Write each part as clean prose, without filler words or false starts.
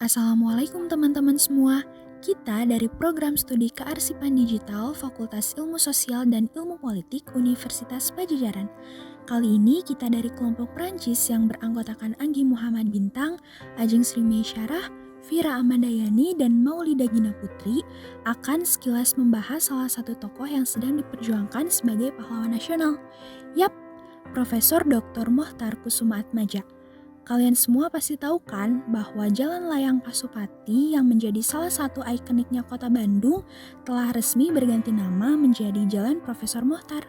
Assalamualaikum teman-teman semua. Kita dari program studi Kearsipan Digital Fakultas Ilmu Sosial dan Ilmu Politik Universitas Padjadjaran. Kali ini kita dari kelompok Prancis yang beranggotakan Anggi Muhammad Bintang, Ajeng Sri Meisyarah, Vira Amadayani, dan Maulida Gina Putri akan sekilas membahas salah satu tokoh yang sedang diperjuangkan sebagai pahlawan nasional. Yap, Profesor Dr. Mohtar Kusumaatmadja. Kalian semua pasti tahu kan bahwa Jalan Layang Pasupati yang menjadi salah satu ikoniknya kota Bandung telah resmi berganti nama menjadi Jalan Profesor Mohtar.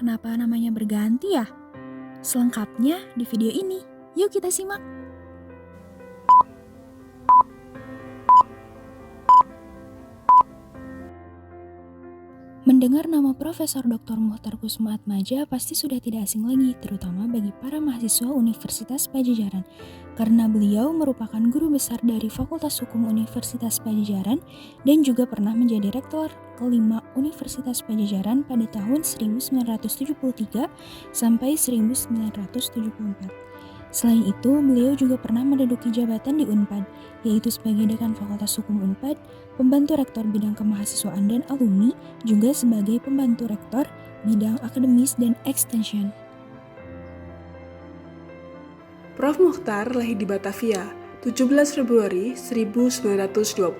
Kenapa namanya berganti ya? Selengkapnya di video ini. Yuk kita simak. Mendengar nama Profesor Dr. Mohtar Kusumaatmadja pasti sudah tidak asing lagi, terutama bagi para mahasiswa Universitas Padjadjaran, karena beliau merupakan guru besar dari Fakultas Hukum Universitas Padjadjaran dan juga pernah menjadi rektor kelima Universitas Padjadjaran pada tahun 1973 sampai 1974. Selain itu, beliau juga pernah menduduki jabatan di UNPAD, yaitu sebagai Dekan Fakultas Hukum UNPAD, pembantu rektor bidang kemahasiswaan dan alumni, juga sebagai pembantu rektor bidang akademis dan extension. Prof. Mohtar lahir di Batavia, 17 Februari 1929.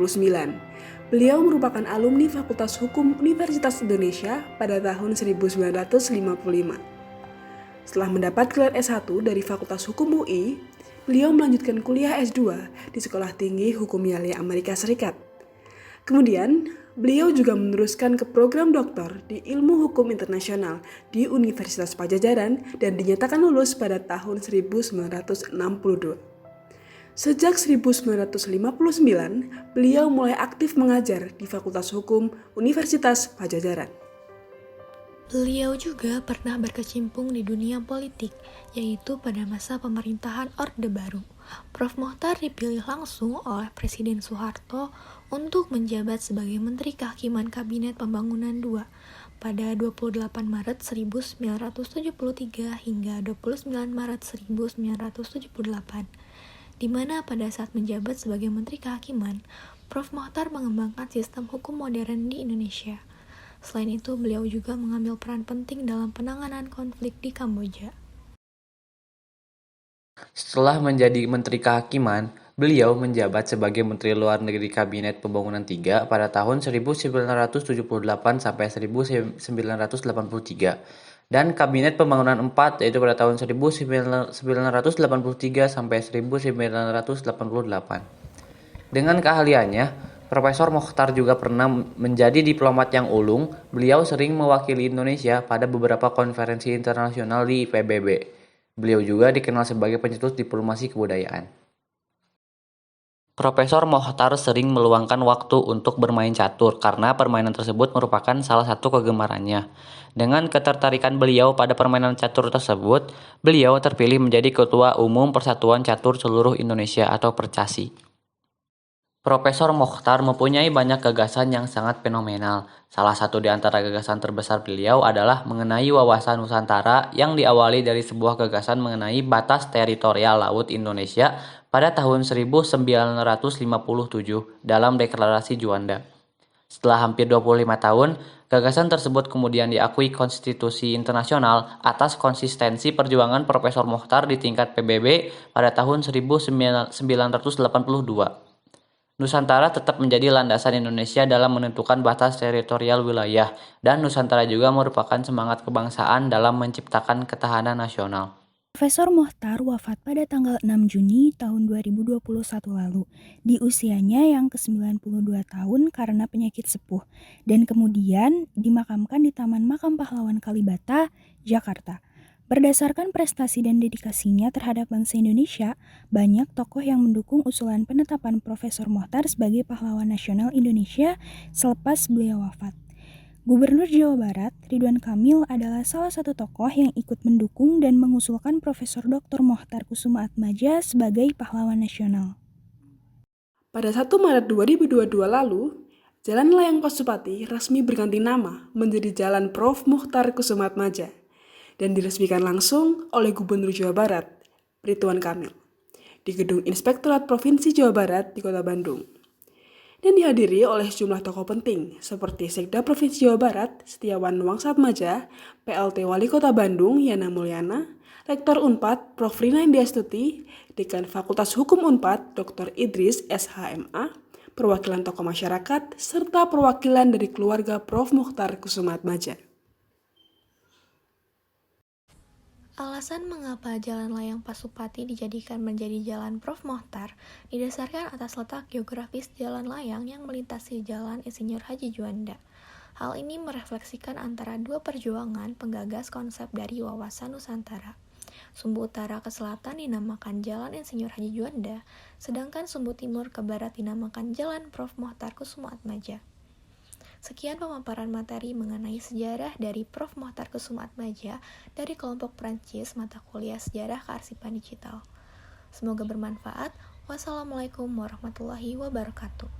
Beliau merupakan alumni Fakultas Hukum Universitas Indonesia pada tahun 1955. Setelah mendapat gelar S1 dari Fakultas Hukum UI, beliau melanjutkan kuliah S2 di Sekolah Tinggi Hukum Yale, Amerika Serikat. Kemudian, beliau juga meneruskan ke program doktor di Ilmu Hukum Internasional di Universitas Padjadjaran dan dinyatakan lulus pada tahun 1962. Sejak 1959, beliau mulai aktif mengajar di Fakultas Hukum Universitas Padjadjaran. Beliau juga pernah berkecimpung di dunia politik, yaitu pada masa pemerintahan Orde Baru. Prof. Mohtar dipilih langsung oleh Presiden Soeharto untuk menjabat sebagai Menteri Kehakiman Kabinet Pembangunan II pada 28 Maret 1973 hingga 29 Maret 1978, di mana pada saat menjabat sebagai Menteri Kehakiman, Prof. Mohtar mengembangkan sistem hukum modern di Indonesia. Selain itu, beliau juga mengambil peran penting dalam penanganan konflik di Kamboja. Setelah menjadi Menteri Kehakiman, beliau menjabat sebagai Menteri Luar Negeri Kabinet Pembangunan III pada tahun 1978 sampai 1983 dan Kabinet Pembangunan IV yaitu pada tahun 1983 sampai 1988. Dengan keahliannya, Profesor Mohtar juga pernah menjadi diplomat yang ulung. Beliau sering mewakili Indonesia pada beberapa konferensi internasional di PBB. Beliau juga dikenal sebagai pencetus diplomasi kebudayaan. Profesor Mohtar sering meluangkan waktu untuk bermain catur karena permainan tersebut merupakan salah satu kegemarannya. Dengan ketertarikan beliau pada permainan catur tersebut, beliau terpilih menjadi Ketua Umum Persatuan Catur Seluruh Indonesia atau Percasi. Profesor Mohtar mempunyai banyak gagasan yang sangat fenomenal. Salah satu di antara gagasan terbesar beliau adalah mengenai wawasan Nusantara yang diawali dari sebuah gagasan mengenai batas teritorial laut Indonesia pada tahun 1957 dalam Deklarasi Juanda. Setelah hampir 25 tahun, gagasan tersebut kemudian diakui konstitusi internasional atas konsistensi perjuangan Profesor Mohtar di tingkat PBB pada tahun 1982. Nusantara tetap menjadi landasan Indonesia dalam menentukan batas teritorial wilayah, dan Nusantara juga merupakan semangat kebangsaan dalam menciptakan ketahanan nasional. Profesor Mohtar wafat pada tanggal 6 Juni tahun 2021 lalu di usianya yang ke-92 tahun karena penyakit sepuh dan kemudian dimakamkan di Taman Makam Pahlawan Kalibata, Jakarta. Berdasarkan prestasi dan dedikasinya terhadap bangsa Indonesia, banyak tokoh yang mendukung usulan penetapan Profesor Mohtar sebagai pahlawan nasional Indonesia selepas beliau wafat. Gubernur Jawa Barat, Ridwan Kamil adalah salah satu tokoh yang ikut mendukung dan mengusulkan Profesor Dr. Mohtar Kusumaatmadja sebagai pahlawan nasional. Pada 1 Maret 2022 lalu, Jalan Layang Pasupati resmi berganti nama menjadi Jalan Prof. Mohtar Kusumaatmadja dan diresmikan langsung oleh Gubernur Jawa Barat, Ridwan Kamil. di Gedung Inspektorat Provinsi Jawa Barat di Kota Bandung. Dan dihadiri oleh sejumlah tokoh penting seperti Sekda Provinsi Jawa Barat, Setiawan Wangsatmaja, PLT Wali Kota Bandung, Yana Mulyana, Rektor Unpad, Prof. Rina Indiastuti, Dekan Fakultas Hukum Unpad, Dr. Idris SHMA, perwakilan tokoh masyarakat, serta perwakilan dari keluarga Prof. Mukhtar Kusumaatmadja. Alasan mengapa Jalan Layang Pasupati dijadikan menjadi Jalan Prof. Mokhtar didasarkan atas letak geografis jalan layang yang melintasi Jalan Insinyur Haji Juanda. Hal ini merefleksikan antara dua perjuangan penggagas konsep dari wawasan Nusantara. Sumbu utara ke selatan dinamakan Jalan Insinyur Haji Juanda, sedangkan sumbu timur ke barat dinamakan Jalan Prof. Mukhtar Kusumaatmadja. Sekian pemaparan materi mengenai sejarah dari Prof. Mukhtar Kusumaatmadja dari kelompok Prancis mata kuliah Sejarah Kearsipan Digital. Semoga bermanfaat. Wassalamualaikum warahmatullahi wabarakatuh.